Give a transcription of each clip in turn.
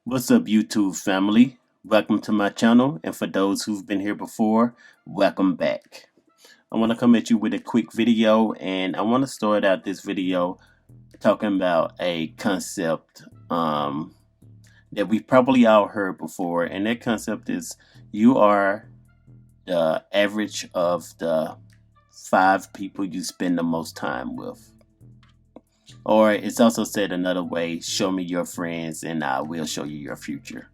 What's up, YouTube family? Welcome to my channel, and for those who've been here before, welcome back. I want to come at you with a quick video, and I want to start out this video talking about a concept that we've probably all heard before, and that concept is you are the average of the 5 people you spend the most time with. Or it's also said another way, show me your friends and I will show you your future.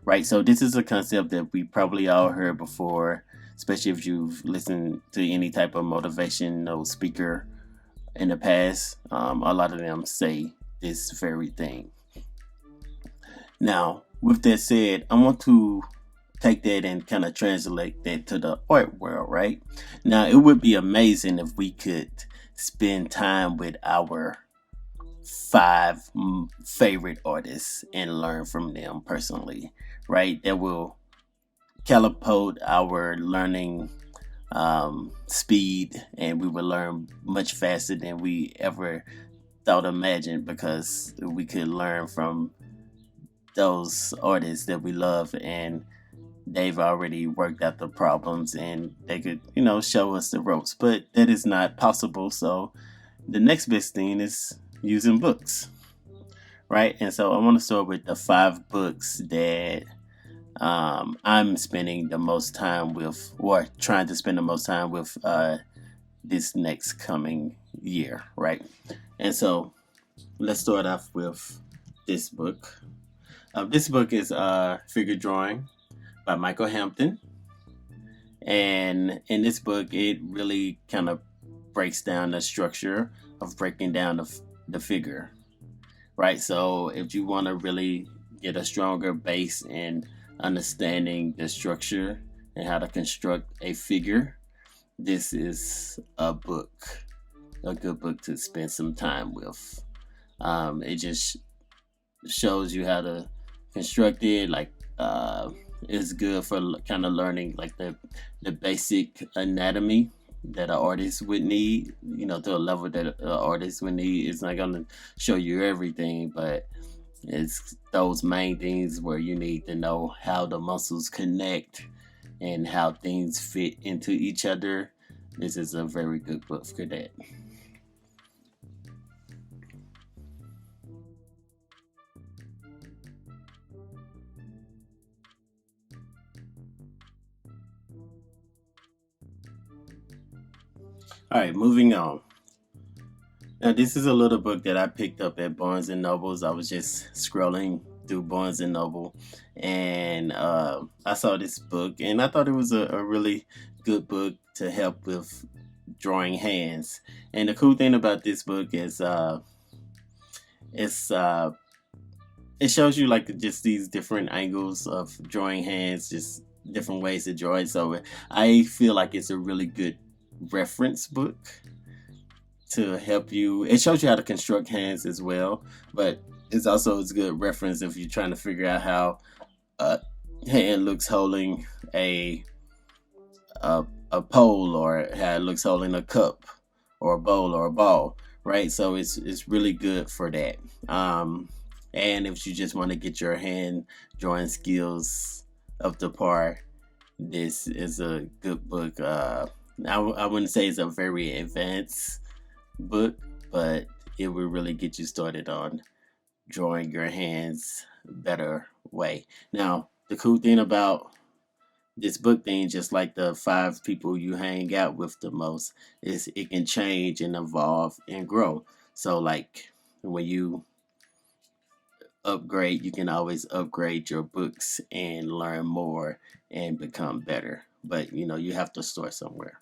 Right? So this is a concept that we probably all heard before, especially if you've listened to any type of motivational speaker in the past. A lot of them say this very thing. Now, with that said, I want to take that and kind of translate that to the art world, right? Now, it would be amazing if we could spend time with our five favorite artists and learn from them personally, right? That will catapult our learning speed, and we will learn much faster than we ever thought imagined because we could learn from those artists that we love, and they've already worked out the problems and they could, show us the ropes. But that is not possible. So the next best thing is using books, right? And so I want to start with the 5 books that I'm spending the most time with, or trying to spend the most time with this next coming year, right? And so let's start off with this book. This book is Figure Drawing by Michael Hampton. And in this book, it really kind of breaks down the structure of breaking down the figure, right? So if you want to really get a stronger base in understanding the structure and how to construct a figure, this is a good book to spend some time with. It just shows you how to construct it. Like it's good for kind of learning like the basic anatomy that an artist would need, to a level that an artist would need. It's not going to show you everything, but it's those main things where you need to know how the muscles connect and how things fit into each other. This is a very good book for that. All right, moving on. Now, this is a little book that I picked up at Barnes and Nobles. I was just scrolling through Barnes and Noble, and I saw this book, and I thought it was a really good book to help with drawing hands. And the cool thing about this book is it's it shows you like just these different angles of drawing hands, just different ways to draw it. So I feel like it's a really good reference book to help you. It shows you how to construct hands as well, but it's also a good reference if you're trying to figure out how a hand looks holding a pole, or how it looks holding a cup or a bowl or a ball, right? So it's really good for that. And if you just want to get your hand drawing skills up to par, this is a good book. I wouldn't say it's a very advanced book, but it will really get you started on drawing your hands better way. Now, the cool thing about this book thing, just like the 5 people you hang out with the most, is it can change and evolve and grow. So like when you upgrade, you can always upgrade your books and learn more and become better. But you have to start somewhere.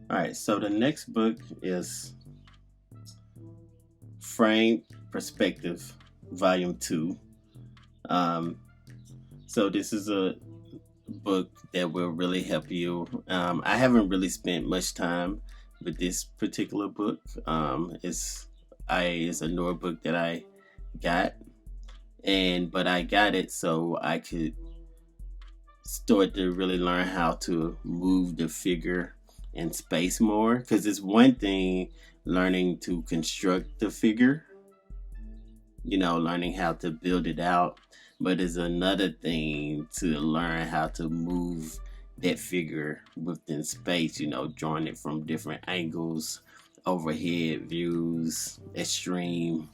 All right, so the next book is Frame Perspective, Volume 2. So this is a book that will really help you. I haven't really spent much time with this particular book. It's it's a newer book that I got, and but I got it so I could start to really learn how to move the figure in space more. Because it's one thing learning to construct the figure, learning how to build it out, but it's another thing to learn how to move that figure within space, drawing it from different angles, overhead views, extreme,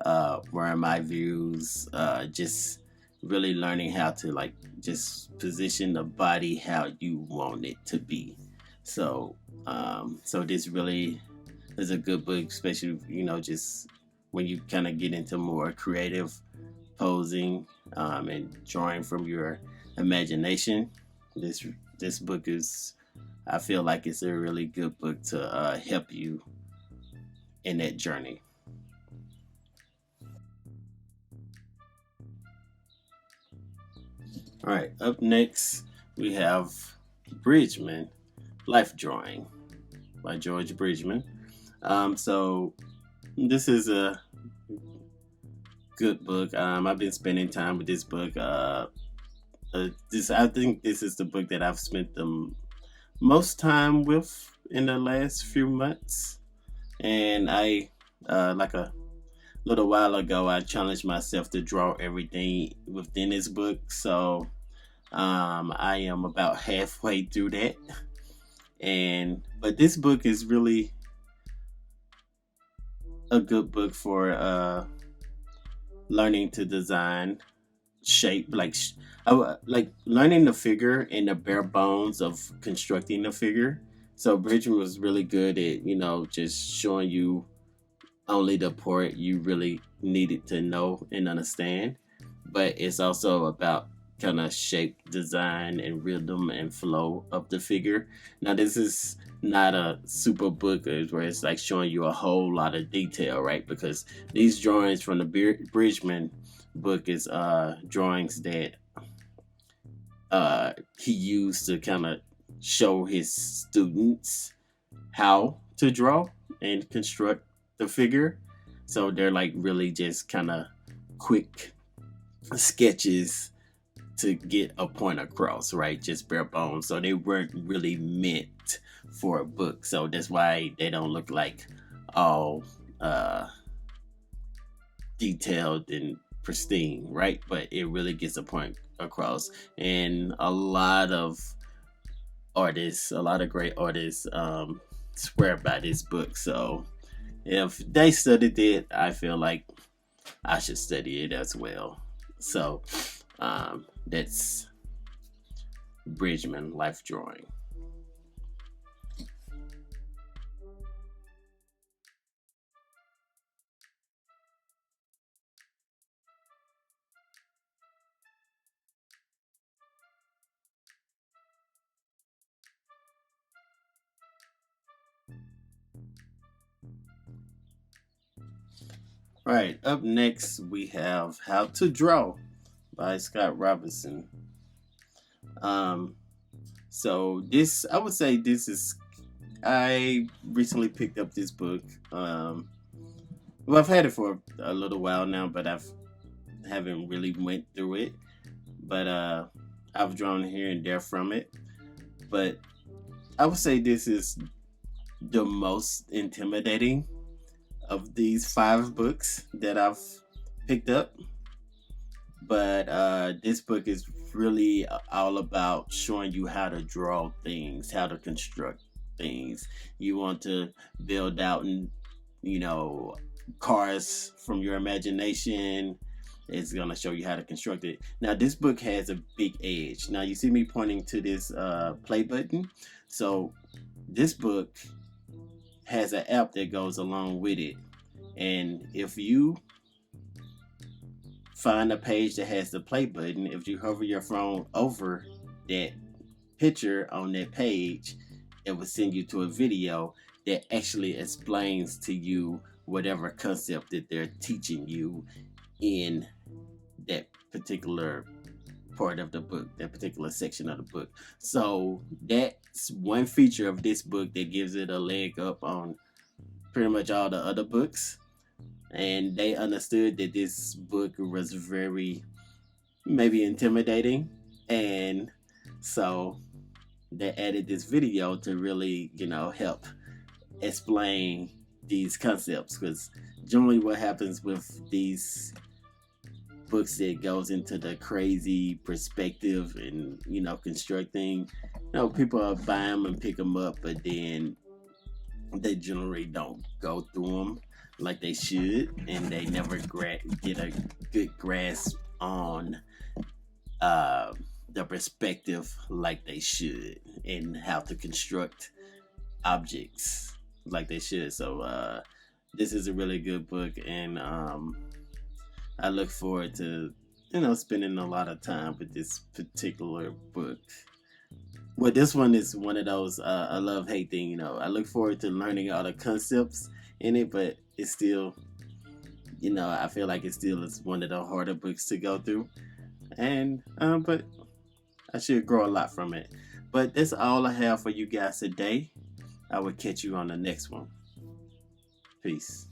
where are my views, just really learning how to like just position the body how you want it to be. So this really is a good book, especially just when you kind of get into more creative posing, and drawing from your imagination. This this book is, I feel like it's a really good book to help you in that journey. All right, up next we have Bridgman, Life Drawing by George Bridgman. So this is a good book. I've been spending time with this book. I think this is the book that I've spent the most time with in the last few months. And I, like a little while ago, I challenged myself to draw everything within this book. So I am about halfway through that. And but this book is really a good book for learning to design shape, like learning the figure and the bare bones of constructing the figure. So Bridgman was really good at just showing you only the part you really needed to know and understand, but it's also about kind of shape, design, and rhythm and flow of the figure. Now this is not a super book where it's like showing you a whole lot of detail, right? Because these drawings from the Bridgman book is drawings that he used to kind of show his students how to draw and construct the figure. So they're like really just kind of quick sketches to get a point across, right? Just bare bones. So they weren't really meant for a book. So that's why they don't look like all detailed and pristine, right? But it really gets a point across. And a lot of artists, a lot of great artists, swear by this book. So if they studied it, I feel like I should study it as well. So that's Bridgman, Life Drawing. All right, up next we have How to Draw by Scott Robertson. Um, so this, I would say, this is. I recently picked up this book. Well, I've had it for a little while now, but haven't really went through it. But I've drawn here and there from it. But I would say this is the most intimidating of these 5 books that I've picked up. But this book is really all about showing you how to draw things, how to construct things. You want to build out, and cars from your imagination. It's gonna show you how to construct it. Now, this book has a big edge. Now, you see me pointing to this play button. So, this book has an app that goes along with it, and if you find a page that has the play button, if you hover your phone over that picture on that page, it will send you to a video that actually explains to you whatever concept that they're teaching you in that particular part of the book, that particular section of the book. So that's one feature of this book that gives it a leg up on pretty much all the other books. and they understood that this book was very maybe intimidating, and so they added this video to really, help explain these concepts. Because generally what happens with these books that goes into the crazy perspective and constructing, people buy them and pick them up, but then they generally don't go through them like they should, and they never get a good grasp on uh, the perspective like they should, and how to construct objects like they should. So this is a really good book, and I look forward to spending a lot of time with this particular book. Well, this one is one of those a love hate thing. I look forward to learning all the concepts in it, but it's still, I feel like it still is one of the harder books to go through, and but I should grow a lot from it. But that's all I have for you guys today. I will catch you on the next one. Peace.